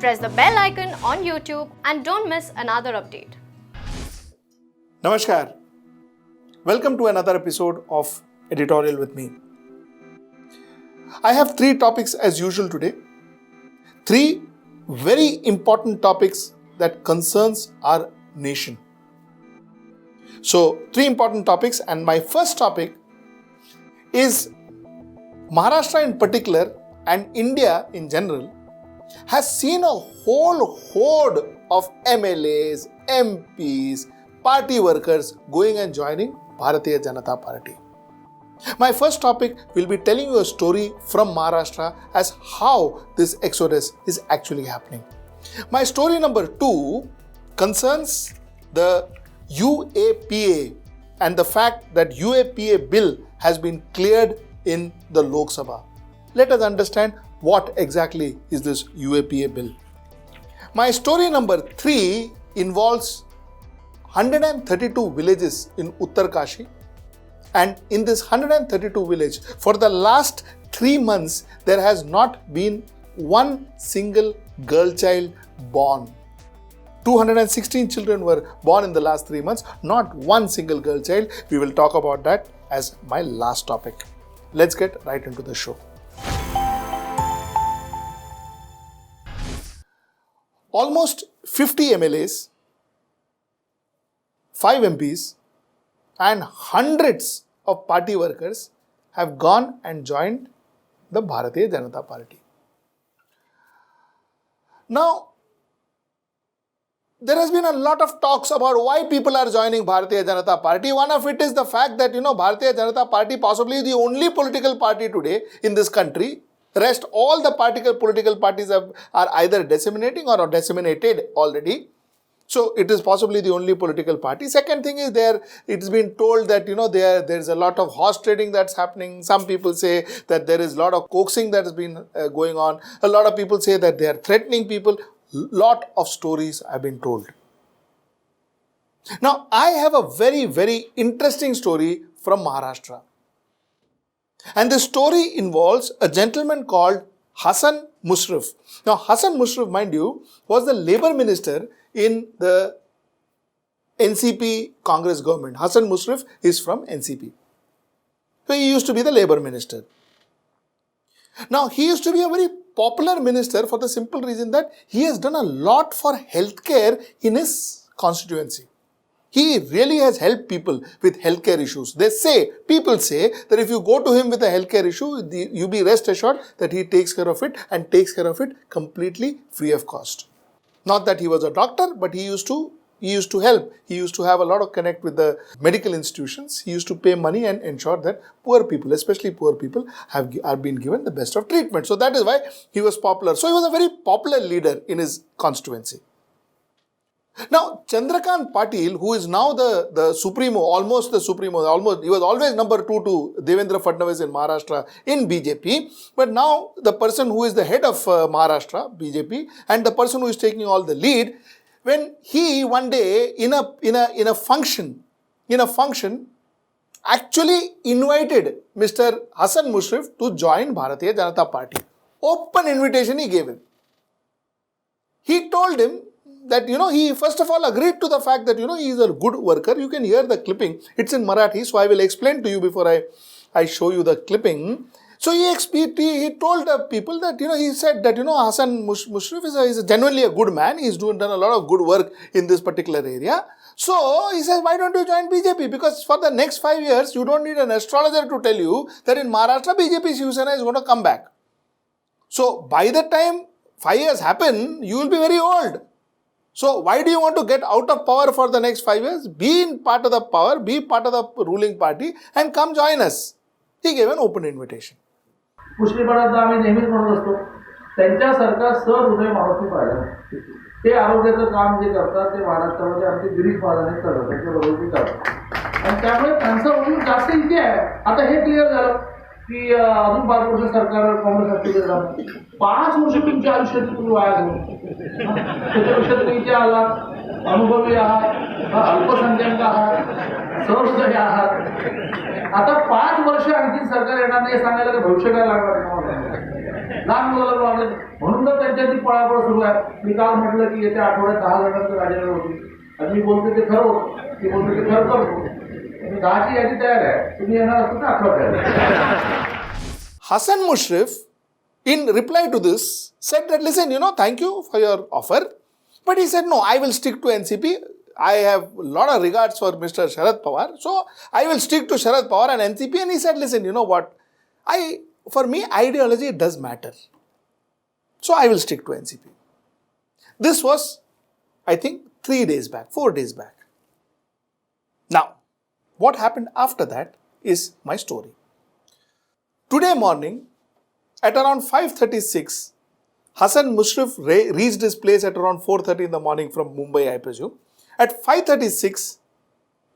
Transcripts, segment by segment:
Press the bell icon on YouTube and don't miss another update. Namaskar. Welcome to another episode of Editorial with me. I have three topics as usual today. Three very important topics that concerns our nation. So, three important topics, and my first topic is Maharashtra in particular and India in general has seen a whole horde of MLAs, MPs, party workers going and joining Bharatiya Janata Party. My first topic will be telling you a story from Maharashtra as how this exodus is actually happening. My story number two concerns the UAPA and the fact that UAPA bill has been cleared in the Lok Sabha. Let us understand what exactly is this UAPA bill. My story number three involves 132 villages in Uttar Kashi, and in this 132 village, for the last 3 months, there has not been one single girl child born. 216 children were born in the last 3 months, not one single girl child. We will talk about that as my last topic. Let's get right into the show. Almost 50 MLAs, 5 MPs, and hundreds of party workers have gone and joined the Bharatiya Janata Party. Now, there has been a lot of talks about why people are joining Bharatiya Janata Party. One of it is the fact that, Bharatiya Janata Party possibly the only political party today in this country. Rest all the political parties are either disseminating or are disseminated already. So it is possibly the only political party. Second thing is it's been told that there's a lot of horse trading that's happening. Some people say that there is a lot of coaxing that has been going on. A lot of people say that they are threatening people. Lot of stories have been told. Now I have a very, very interesting story from Maharashtra. And the story involves a gentleman called Hassan Mushrif. Now, Hassan Mushrif, mind you, was the labor minister in the NCP Congress government. Hassan Mushrif is from NCP. So, he used to be the labor minister. Now, he used to be a very popular minister for the simple reason that he has done a lot for healthcare in his constituency. He really has helped people with healthcare issues. People say that if you go to him with a healthcare issue, you be rest assured that he takes care of it and takes care of it completely free of cost. Not that he was a doctor, but he used to help. He used to have a lot of connect with the medical institutions. He used to pay money and ensure that poor people, especially poor people, are being given the best of treatment. So that is why he was popular. So he was a very popular leader in his constituency. Now, Chandrakant Patil, who is now the supremo, he was always number 2 to Devendra Fadnavis in Maharashtra in BJP, but now the person who is the head of Maharashtra, BJP, and the person who is taking all the lead, when he one day in a function, actually invited Mr. Hassan Mushrif to join Bharatiya Janata Party. Open invitation he gave him. He told him that, he first of all agreed to the fact that, he is a good worker. You can hear the clipping. It's in Marathi, so I will explain to you before I show you the clipping. So he told the people that, he said that, Hassan Mushrif is genuinely a good man. He's done a lot of good work in this particular area. So he says, why don't you join BJP? Because for the next 5 years, you don't need an astrologer to tell you that in Maharashtra, BJP Shivsena is going to come back. So by the time 5 years happen, you will be very old. So why do you want to get out of power for the next 5 years? Be in part of the power, be part of the ruling party and come join us. He gave an open invitation. मुश्रीफांना आम्ही नेहमीच म्हणत असतो त्यांच्यासारखा सहृदय माणूस मी पाहिला. ते आरोग्याचं काम जे करतात ते महाराष्ट्रामध्ये आमचे गिरीश महाराजांनी करतात, त्यांच्याबरोबर मी करतो आणि त्यामुळे त्यांचा उमेद जास्त इथे आहे. आता हे क्लिअर झालं की अजून 5 वर्ष सरकार काँग्रेस असते राहणार. 5 वर्ष तुमच्या आयुष्यात तुम्ही वाया घालून त्याच्यापेक्षा तुम्ही इथे आलात, अनुभवी आहात, अल्पसंख्याक आहात, सहृदय आहात. आता 5 वर्ष आणखी सरकार येणार नाही सांगायला तर भविष्य काय लागणार. लहान मुलाला लावले म्हणून तर त्यांच्याची पळापळ सुरू आहे. मी काल म्हटलं की येत्या आठवड्यात 10 जणांचं राजीनामे होतील आणि मी बोलतो ते खरं होतं, ती बोलतो ते खरं करतो. मी 10ची यादी तयार आहे, तुम्ही येणार असतो ना 11 तयार. Hassan Mushrif, in reply to this, said that, listen, thank you for your offer. But he said, no, I will stick to NCP. I have a lot of regards for Mr. Sharad Pawar. So, I will stick to Sharad Pawar and NCP. And he said, listen, you know what? For me, ideology does matter. So, I will stick to NCP. This was, I think, 4 days back. Now, what happened after that is my story. Today morning, at around 5:36, Hassan Mushrif reached his place at around 4:30 in the morning from Mumbai, I presume. At 5:36,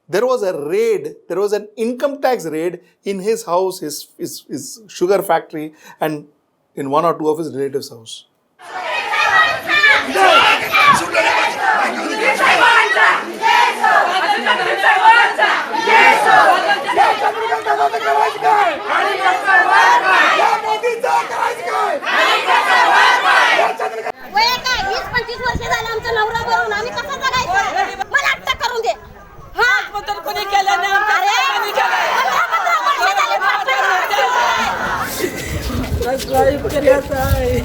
there was a raid, there was an income tax raid in his house, his sugar factory, and in one or two of his relatives' house. वय काय 20-25 वर्ष झालं आमचं नवरा भरून आम्ही कसं जगायचं? मला अटक करून दे. हा बदल कोणी केलं नाही. अरे 15 वर्ष झाले साहेब करायचं आहे.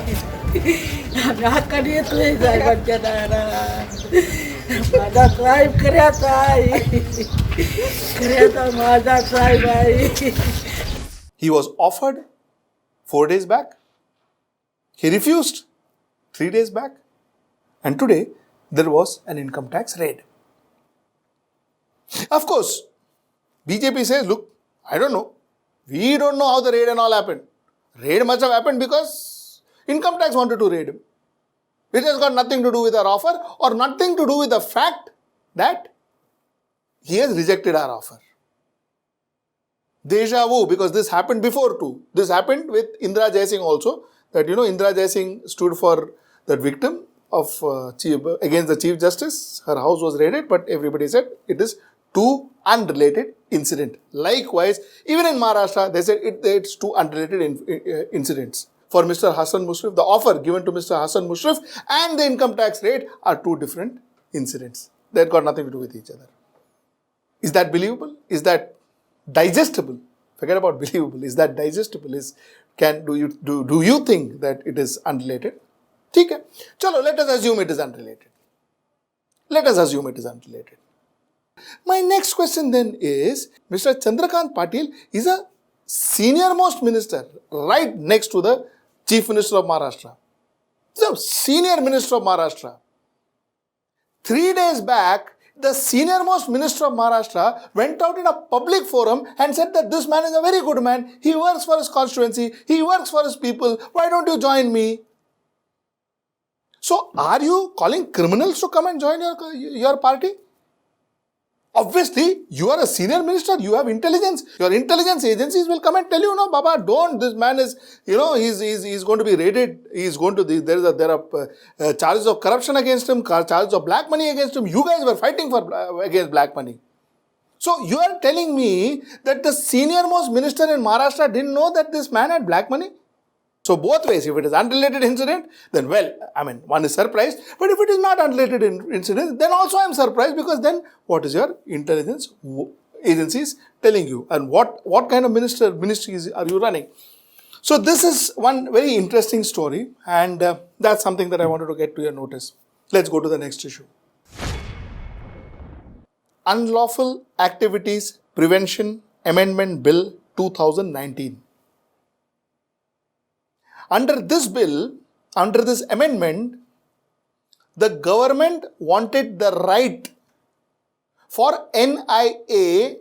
आम्ही हक्काने येतोय साहेबांच्या दारात. माझा साहेब करायचा आहे. करायचा माझा साहेब आहे. He was offered 4 days back. He refused 3 days back. And today, there was an income tax raid. Of course, BJP says, look, I don't know. We don't know how the raid and all happened. Raid must have happened because income tax wanted to raid him. It has got nothing to do with our offer or nothing to do with the fact that he has rejected our offer. Deja vu, because this happened before too. This happened with Indra Jaising also. That Indra Jaising stood for the victim of against the Chief Justice. Her house was raided, but everybody said it is two unrelated incident. Likewise, even in Maharashtra, they said it's two unrelated incidents. For Mr. Hassan Mushrif, the offer given to Mr. Hassan Mushrif and the income tax rate are two different incidents. They've got nothing to do with each other. Is that believable? Is that digestible? Forget about believable. Is that digestible? Do you think that it is unrelated? ठीक है, चलो, let us assume it is unrelated. My next question then is, Mr. Chandrakant Patil is a senior most minister right next to the Chief Minister of Maharashtra. So, senior minister of Maharashtra. 3 days back, the senior most minister of Maharashtra went out in a public forum and said that this man is a very good man. He works for his constituency. He works for his people. Why don't you join me? So, are you calling criminals to come and join your party? Obviously, you are a senior minister, you have intelligence. Your intelligence agencies will come and tell you, no, Baba, don't. This man is, he's going to be raided. There are charges of corruption against him, charges of black money against him. You guys were fighting against black money. So, you are telling me that the senior most minister in Maharashtra didn't know that this man had black money? So, both ways, if it is unrelated incident, then one is surprised. But if it is not unrelated incident, then also I am surprised, because then what is your intelligence agencies telling you? And what kind of ministries are you running? So, this is one very interesting story, and that's something that I wanted to get to your notice. Let's go to the next issue. Unlawful Activities Prevention Amendment Bill 2019. Under this bill, under this amendment, the government wanted the right for NIA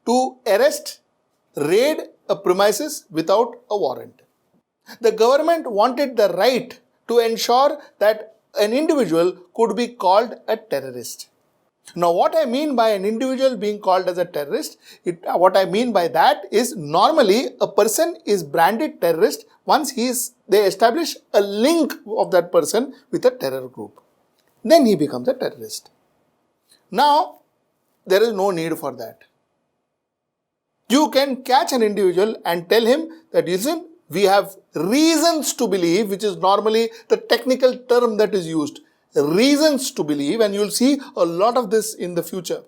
to arrest, raid a premises without a warrant. The government wanted the right to ensure that an individual could be called a terrorist. Now, what I mean by an individual being called as a terrorist, what I mean by that is, normally a person is branded terrorist once they establish a link of that person with a terror group. Then he becomes a terrorist. Now, there is no need for that. You can catch an individual and tell him that, listen, we have reasons to believe, which is normally the technical term that is used. Reasons to believe, and you'll see a lot of this in the future.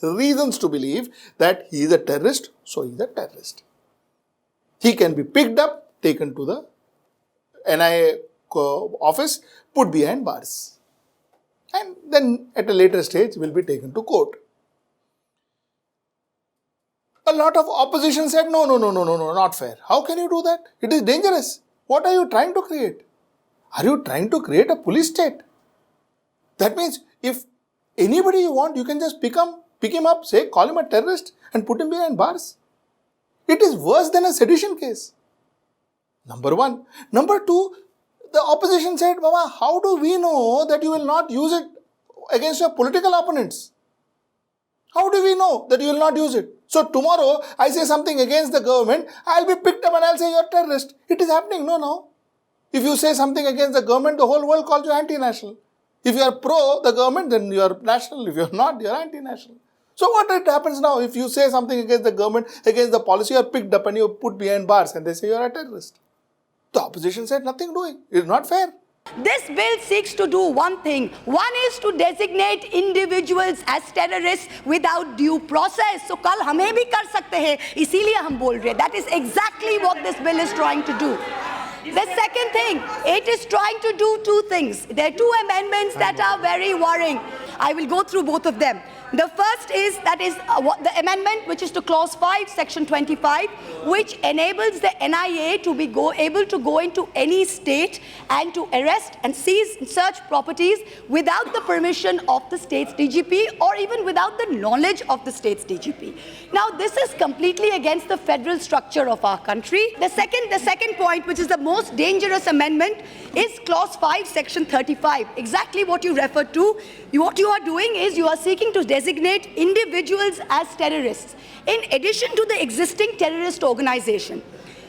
Reasons to believe that he is a terrorist, so he is a terrorist. He can be picked up, taken to the NIA office, put behind bars. And then at a later stage will be taken to court. A lot of opposition said, no, not fair. How can you do that? It is dangerous. What are you trying to create? Are you trying to create a police state? That means if anybody you want, you can just pick him up, say, call him a terrorist and put him behind bars. It is worse than a sedition case. Number one. Number two, the opposition said, Baba, how do we know that you will not use it against your political opponents? How do we know that you will not use it? So tomorrow, I say something against the government, I'll be picked up and I'll say you're a terrorist. It is happening. No. If you say something against the government, the whole world calls you anti-national. If you are pro the government, then you are national. If you are not, you are anti-national. So what happens now? If you say something against the government, against the policy, you are picked up and you are put behind bars and they say you are a terrorist. The opposition said nothing doing. It is not fair. This bill seeks to do one thing. One is to designate individuals as terrorists without due process. So कल हमें भी कर सकते हैं, इसीलिए हम बोल रहे हैं. That is exactly what this bill is trying to do. The second thing, it is trying to do two things. There are two amendments that are very worrying. I will go through both of them. The first is the amendment which is to clause 5, section 25, which enables the NIA to be able to go into any state and to arrest and seize and search properties without the permission of the state's DGP or even without the knowledge of the state's DGP. Now, this is completely against the federal structure of our country. The second point, which is the most dangerous amendment, is clause 5, section 35. Exactly what you referred to. What you are doing is you are seeking to designate individuals as terrorists in addition to the existing terrorist organization.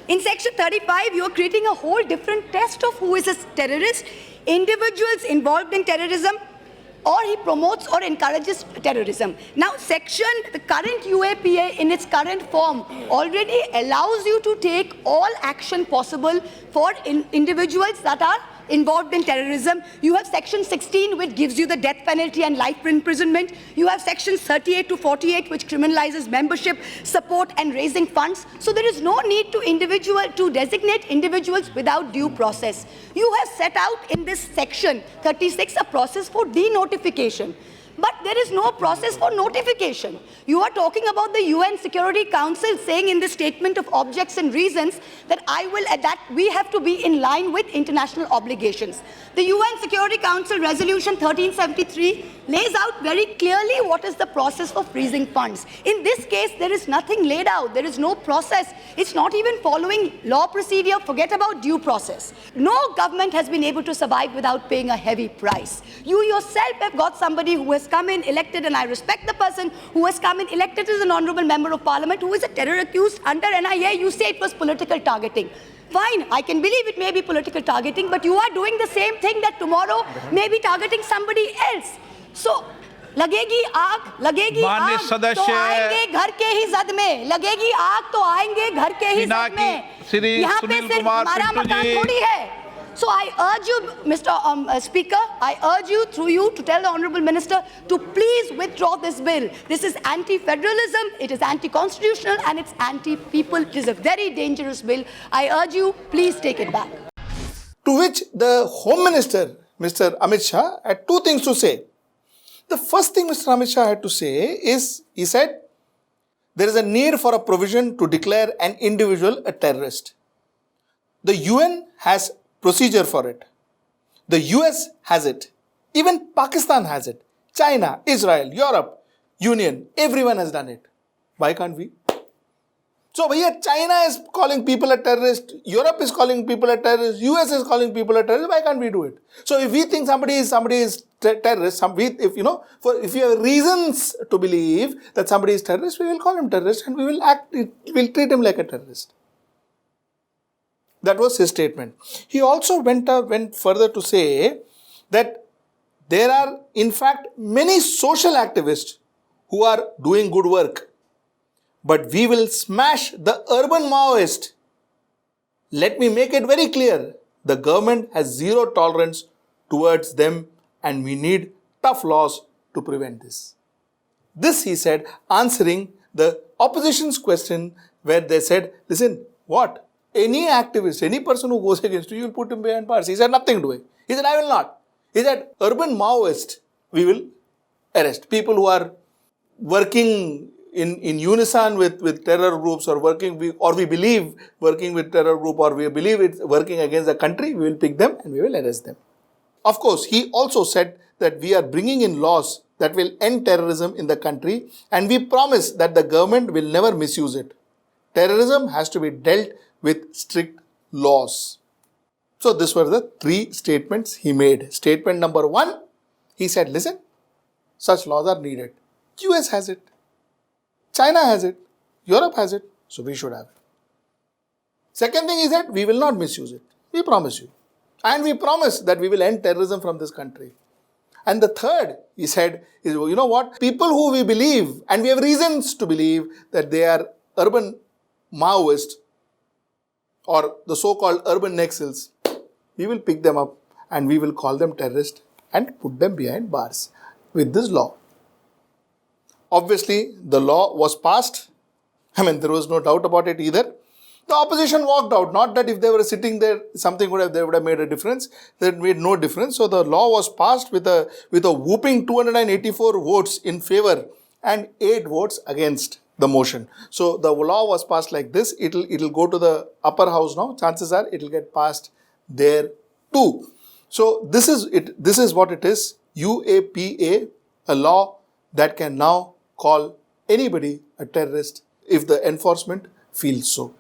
In section 35, you are creating a whole different test of who is a terrorist. Individuals involved in terrorism, or he promotes or encourages terrorism. Now, the current UAPA in its current form already allows you to take all action possible for individuals that are involved in terrorism. You have section 16, which gives you the death penalty and life imprisonment. You have sections 38 to 48, which criminalizes membership, support and raising funds. So there is no need to designate individuals without due process. You have set out in this section 36 a process for denotification. But there is no process for notification. You are talking about the UN Security Council saying in the statement of objects and reasons that we have to be in line with international obligations. The UN Security Council Resolution 1373 lays out very clearly what is the process for freezing funds. In this case, there is nothing laid out. There is no process. It's not even following law procedure. Forget about due process. No government has been able to survive without paying a heavy price. You yourself have got somebody who has come in elected, and I respect the person who has come in elected as an honorable member of parliament who is a terror accused under NIA. You say it was political targeting. Fine, I can believe it may be political targeting, but you are doing the same thing that tomorrow may be targeting somebody else. So, लगेगी आग तो आएंगे घर के ही जद में, लगेगी आग तो आएंगे घर के ही जद में. यहाँ पे सिर्फ हमारा मकान थोड़ी है. So I urge you, Mr. Speaker, I urge you through you to tell the Honourable Minister to please withdraw this bill. This is anti-federalism, it is anti-constitutional and it's anti-people. It is a very dangerous bill. I urge you, please take it back. To which the Home Minister, Mr. Amit Shah, had two things to say. The first thing Mr. Amit Shah had to say is, he said, there is a need for a provision to declare an individual a terrorist. The UN has procedure for it. The US has it. Even Pakistan has it. China, Israel, Europe, Union, everyone has done it. Why can't we? So, China is calling people a terrorist, Europe is calling people a terrorist, US is calling people a terrorist, why can't we do it? So, if we think somebody is terrorist, if you have reasons to believe that somebody is terrorist, we will call him terrorist and we will treat him like a terrorist. That was his statement. He also went further to say that there are in fact many social activists who are doing good work. But we will smash the urban Maoist Let me make it very clear. The government has zero tolerance towards them and we need tough laws to prevent this. This he said, answering the opposition's question where they said, listen, what? Any activist, any person who goes against you, you will put him behind bars. He said, nothing doing. He said, I will not. He said, urban Maoist, we will arrest. People who are working in unison with terror groups or we believe working with terror group or we believe it's working against the country, we will pick them and we will arrest them. Of course, he also said that we are bringing in laws that will end terrorism in the country and we promise that the government will never misuse it. Terrorism has to be dealt with strict laws. So these were the three statements he made. Statement number one, he said, listen, such laws are needed. US has it. China has it. Europe has it. So we should have it. Second thing is that we will not misuse it. We promise you. And we promise that we will end terrorism from this country. And the third, he said, is, you know what? People who we believe, and we have reasons to believe that they are urban Maoists or the so-called urban Naxals, we will pick them up and we will call them terrorists and put them behind bars with this law. Obviously, the law was passed. There was no doubt about it either. The opposition walked out. Not that if they were sitting there, they would have made a difference. That made no difference. So the law was passed with a whooping 284 votes in favor and 8 votes against the motion. So the law was passed like this. It'll go to the upper house now. Chances are it'll get passed there too. So this is it. This is what it is. UAPA, a law that can now call anybody a terrorist if the enforcement feels so.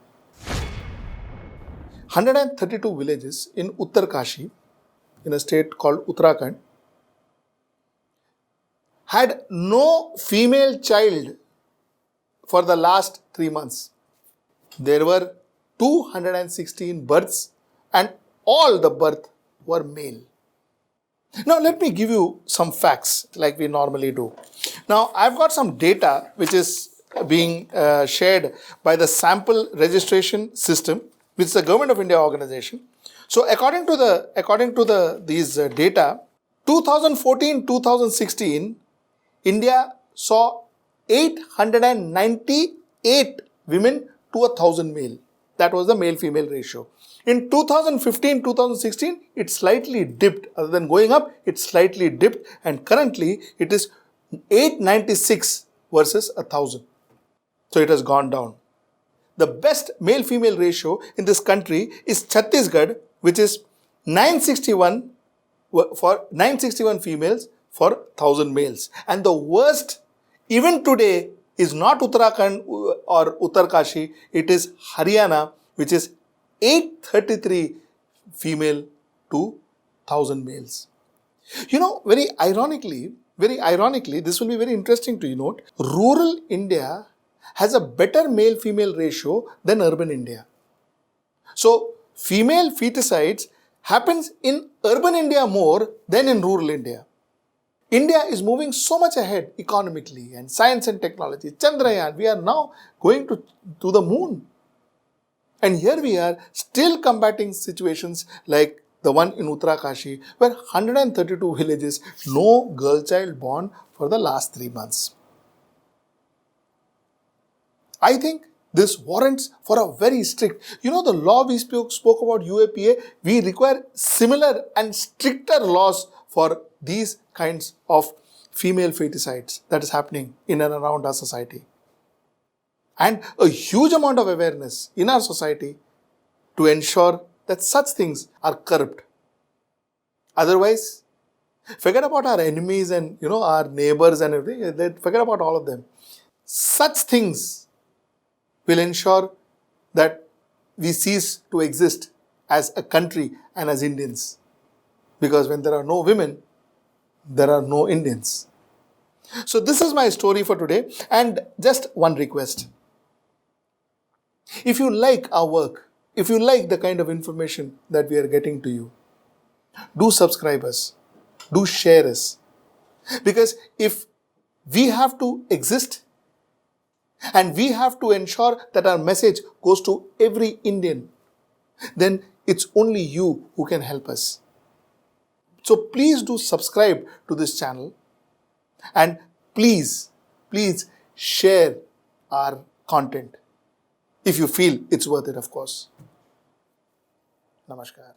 132 villages in Uttarkashi, in a state called Uttarakhand, had no female child for the last 3 months. There were 216 births and all the births were male. Now let me give you some facts like we normally do. Now I've got some data which is being shared by the sample registration system, which is the Government of India organization. So according to these data, 2014-2016, India saw 898 women to 1,000 male. That was the male-female ratio. In 2015-2016, it slightly dipped. Other than going up, it slightly dipped and currently it is 896 versus 1,000. So it has gone down. The best male-female ratio in this country is Chhattisgarh, which is 961 females for 1,000 males. And the worst, even today, is not Uttarakhand or Uttarkashi, it is Haryana, which is 833 female to 1,000 males. You know, very ironically, this will be very interesting to note, rural India has a better male-female ratio than urban India. So, female feticides happens in urban India more than in rural India. India is moving so much ahead economically and science and technology. Chandrayaan, we are now going to the moon. And here we are still combating situations like the one in Uttarkashi where 132 villages, no girl child born for the last 3 months. I think this warrants for a very strict, the law we spoke about UAPA, we require similar and stricter laws for these kinds of female feticides that is happening in and around our society. And a huge amount of awareness in our society to ensure that such things are curbed. Otherwise, forget about our enemies and our neighbors and everything, forget about all of them. Such things will ensure that we cease to exist as a country and as Indians. Because when there are no women, there are no Indians. So this is my story for today, and just one request. If you like our work, if you like the kind of information that we are getting to you, do subscribe us, do share us. Because if we have to exist and we have to ensure that our message goes to every Indian, then it's only you who can help us. So please do subscribe to this channel and please share our content if you feel it's worth it, of course. Namaskar.